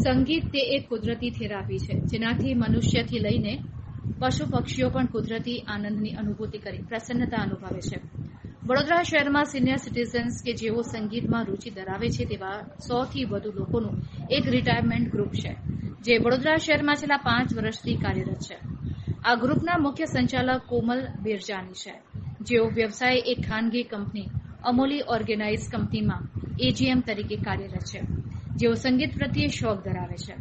સંગીત તે એક કુદરતી થેરાપી છે, જેનાથી મનુષ્યથી લઈને પશુ પક્ષીઓ પણ કુદરતી આનંદની અનુભૂતિ કરી પ્રસન્નતા અનુભવે છે. વડોદરા શહેરમાં સિનિયર સિટીઝન્સ કે જેઓ સંગીતમાં રુચિ ધરાવે છે તેવા 100થી વધુ લોકોનું એક રિટાયરમેન્ટ ગ્રુપ છે, જે વડોદરા શહેરમાં છેલ્લા 5 વર્ષથી કાર્યરત છે. આ ગ્રુપના મુખ્ય સંચાલક કોમલ બિરજાની છે, જેઓ વ્યવસાય એક ખાનગી કંપની અમોલી ઓર્ગેનાઇઝ કંપનીમાં એજીએમ તરીકે કાર્યરત છે, જેઓ સંગીત પ્રત્યે શોખ ધરાવે છે.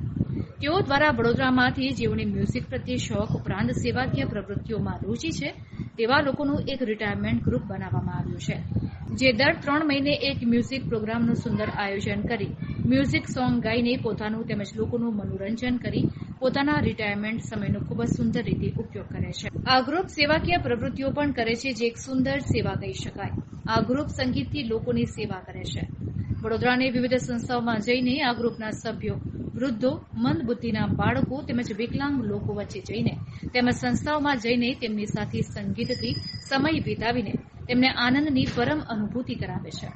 તેઓ દ્વારા વડોદરામાંથી જેઓને મ્યુઝિક પ્રત્યે શોખ ઉપરાંત સેવાકીય પ્રવૃત્તિઓમાં રુચિ છે તેવા લોકોનું એક રિટાયરમેન્ટ ગ્રુપ બનાવવામાં આવ્યું છે, જે દર 3 મહિને એક મ્યુઝિક પ્રોગ્રામનું સુંદર આયોજન કરી મ્યુઝિક સોંગ ગાઈને પોતાનું તેમજ લોકોનું મનોરંજન કરી પોતાના રિટાયરમેન્ટ સમયનો ખૂબ જ સુંદર રીતે ઉપયોગ કરે છે. આ ગ્રુપ સેવાકીય પ્રવૃત્તિઓ પણ કરે છે, જે એક સુંદર સેવા કહી શકાય. આ ગ્રુપ સંગીતથી લોકોની સેવા કરે છે. વડોદરાની વિવિધ સંસ્થાઓમાં જઈને આ ગ્રુપના સભ્યો વૃદ્ધો, મંદ બુદ્ધિના બાળકો તેમજ વિકલાંગ લોકો વચ્ચે જઈને તેમજ સંસ્થાઓમાં જઈને તેમની સાથે સંગીતથી સમય વિતાવીને તેમને આનંદની પરમ અનુભૂતિ કરાવે છે.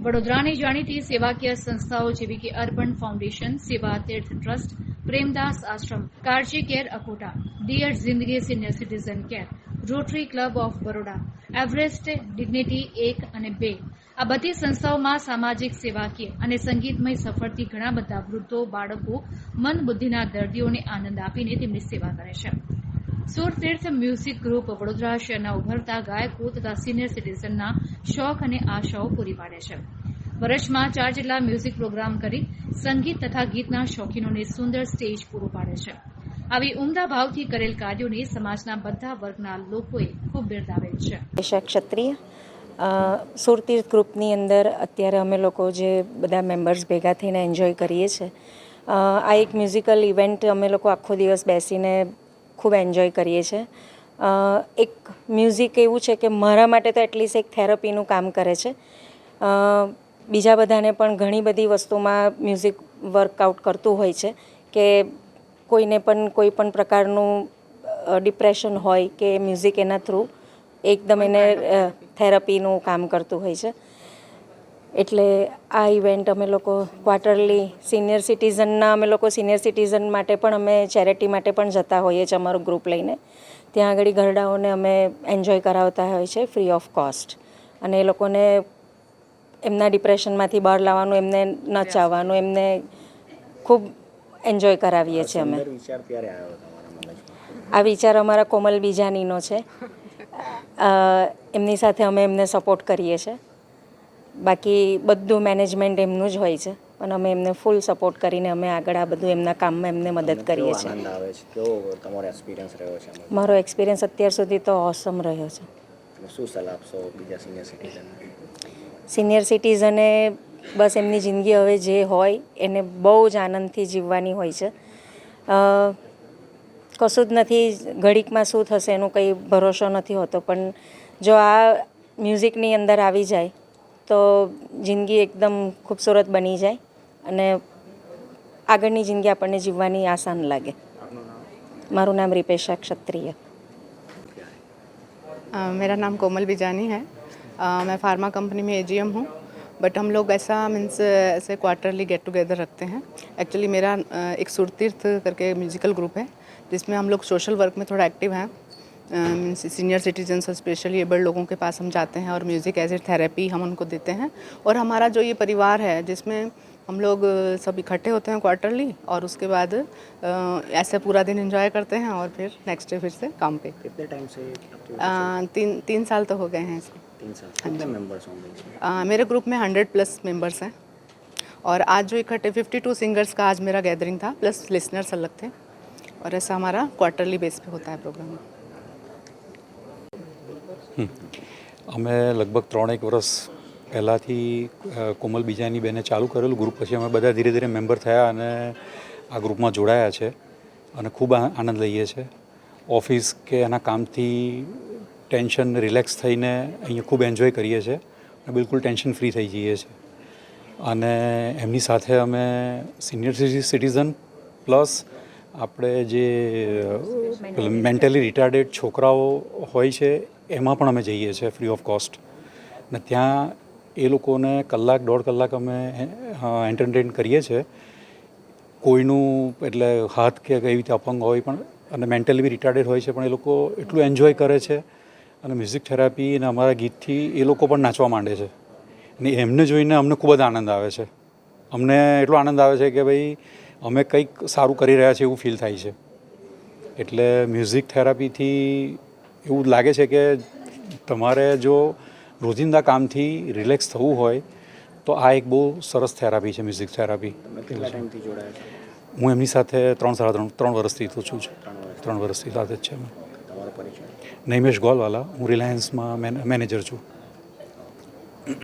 વડોદરાની જાણીતી સેવાકીય સંસ્થાઓ જેવી કે અર્બન ફાઉન્ડેશન, સેવા તીર્થ ટ્રસ્ટ, પ્રેમદાસ આશ્રમ, કાળજી કેર અકોટા, ડિયર જિંદગી senior citizen care, rotary club of Baroda, Everest dignity 1 અને 2 આ બધી સંસ્થાઓમાં સામાજિક, સેવાકીય અને સંગીતમય સફરથી ઘણા બધા વૃદ્ધો, બાળકો, મન બુદ્ધિના દર્દીઓને આનંદ આપીને તેમની સેવા કરે છે. સુરતીર્થ મ્યુઝિક ગ્રુપ વડોદરા શહેરના ઉભરતા ગાયકો તથા સિનિયર સિટીઝનના શોખ અને આશાઓ પૂરી પાડે છે. વર્ષમાં 4 જેટલા મ્યુઝિક પ્રોગ્રામ કરી સંગીત તથા ગીતના શોખીનોને સુંદર સ્ટેજ પૂરું પાડે છે. આવી ઉમદા ભાવથી કરેલ કાર્યોને સમાજના બધા વર્ગના લોકોએ ખૂબ બિરદાવેલ છે. ક્ષત્રિય સુરતીર્થ ગ્રુપની અંદર અત્યારે અમે લોકો જે બધા મેમ્બર્સ ભેગા થઈને એન્જોય કરીએ છીએ, આ એક મ્યુઝિકલ ઇવેન્ટ અમે લોકો આખો દિવસ બેસીને ખૂબ એન્જોય કરીએ છીએ. એક મ્યુઝિક એવું છે કે મારા માટે તો એટલીસ્ટ એક થેરપીનું કામ કરે છે. બીજા બધાને પણ ઘણી બધી વસ્તુમાં મ્યુઝિક વર્કઆઉટ કરતું હોય છે કે કોઈને પણ કોઈ પણ પ્રકારનું ડિપ્રેશન હોય કે મ્યુઝિક એના થ્રુ એકદમ એને થેરપીનું કામ કરતું હોય છે. એટલે આ ઇવેન્ટ અમે લોકો ક્વાર્ટરલી સિનિયર સિટીઝન માટે પણ અમે ચેરિટી માટે પણ જતા હોઈએ છીએ અમારું ગ્રુપ લઈને. ત્યાં આગળ ઘરડાઓને અમે એન્જોય કરાવતા હોય છે ફ્રી ઓફ કોસ્ટ, અને એ લોકોને એમના ડિપ્રેશનમાંથી બહાર લાવવાનું, એમને નચાવવાનું, એમને ખૂબ એન્જોય કરાવીએ છીએ અમે. આ વિચાર અમારા કોમલ બીજાનીનો છે. એમની સાથે અમે એમને સપોર્ટ કરીએ છીએ. બાકી બધું મેનેજમેન્ટ એમનું જ હોય છે, પણ અમે એમને ફૂલ સપોર્ટ કરીને અમે આગળ આ બધું એમના કામમાં એમને મદદ કરીએ છીએ. મારો એક્સપિરિયન્સ અત્યાર સુધી તો ઓસમ રહ્યો છે. શું સલાહ આપશો બીજા સિનિયર સિટીઝને? બસ એમની જિંદગી હવે જે હોય એને બહુ જ આનંદથી જીવવાની હોય છે. કશું જ નથી, ઘડીકમાં શું થશે એનું કંઈ ભરોસો નથી હોતો, પણ જો આ મ્યુઝિકની અંદર આવી જાય તો જિંદગી એકદમ ખૂબસૂરત બની જાય અને આગળની જિંદગી આપણને જીવવાની આસાન લાગે. મારું નામ रिपेशा क्षत्रिय. मेरा नाम कोमल बिजानी है. मैं फार्मा कंपनी में एजीएम हूँ, बट हम लोग ऐसा मीन्स ऐसे क्वार्टरली गेट टुगेदर रखते हैं. एक्चुअली मेरा एक सुरतीर्थ करके म्यूज़िकल ग्रुप है, जिसमें हम लोग सोशल वर्क में थोड़ा एक्टिव हैं. मीन्स सीनियर सिटीजन्स और स्पेशली एबल्ड लोगों के पास हम जाते हैं और म्यूज़िक एज ए थेरेपी हम उनको देते हैं. और हमारा जो ये परिवार है जिसमें हम लोग सब इकट्ठे होते हैं क्वार्टरली, और उसके बाद ऐसे पूरा दिन एंजॉय करते हैं और फिर नेक्स्ट डे फिर से काम पे. कितने टाइम से? 3 साल तो हो गए हैं इसको. 3 साल. कितने मेंबर्स होंगे? मेरे ग्रुप में 100+ मेंबर्स हैं, और आज जो इकट्ठे 52 सिंगर्स का आज मेरा गैदरिंग था, प्लस लिसनर्स अलग थे, और ऐसा हमारा क्वार्टरली बेस पे होता है प्रोग्राम. અમે લગભગ 3-1 વર્ષ પહેલાંથી કોમલ બીજાની બેને ચાલુ કરેલું ગ્રુપ, પછી અમે બધા ધીરે ધીરે મેમ્બર થયા અને આ ગ્રુપમાં જોડાયા છે અને ખૂબ આનંદ લઈએ છીએ. ઓફિસ કે એના કામથી ટેન્શન રિલેક્સ થઈને અહીંયા ખૂબ એન્જોય કરીએ છીએ અને બિલકુલ ટેન્શન ફ્રી થઈ જઈએ છીએ. અને એમની સાથે અમે સિનિયર સિટીઝન પ્લસ આપણે જે મેન્ટલી રિટાર્ડેડ છોકરાઓ હોય છે એમાં પણ અમે જઈએ છીએ ફ્રી ઓફ કોસ્ટ. ને ત્યાં એ લોકોને 1-1.5 કલાક અમે એન્ટરટેન કરીએ છીએ. કોઈનું એટલે હાથ કે કઈ રીતે અપંગ હોય પણ અને મેન્ટલી બી રિટાર્ડેડ હોય છે પણ એ લોકો એટલું એન્જોય કરે છે અને મ્યુઝિક થેરાપી અને અમારા ગીતથી એ લોકો પણ નાચવા માંડે છે અને એમને જોઈને અમને ખૂબ જ આનંદ આવે છે. અમને એટલો આનંદ આવે છે કે ભાઈ અમે કંઈક સારું કરી રહ્યા છીએ એવું ફીલ થાય છે. એટલે મ્યુઝિક થેરાપીથી એવું લાગે છે કે તમારે જો રોજિંદા કામથી રિલેક્સ થવું હોય તો આ એક બહુ સરસ થેરાપી છે મ્યુઝિક થેરાપી. તમે કેટલા ટાઈમથી જોડાયા છો? હું એમની સાથે 3 વર્ષથી તો છું જ. 3 વર્ષથી સાથે જ છે. તમારો પરિચય? નૈમેશ ગોલવાલા, હું રિલાયન્સમાં મેનેજર છું.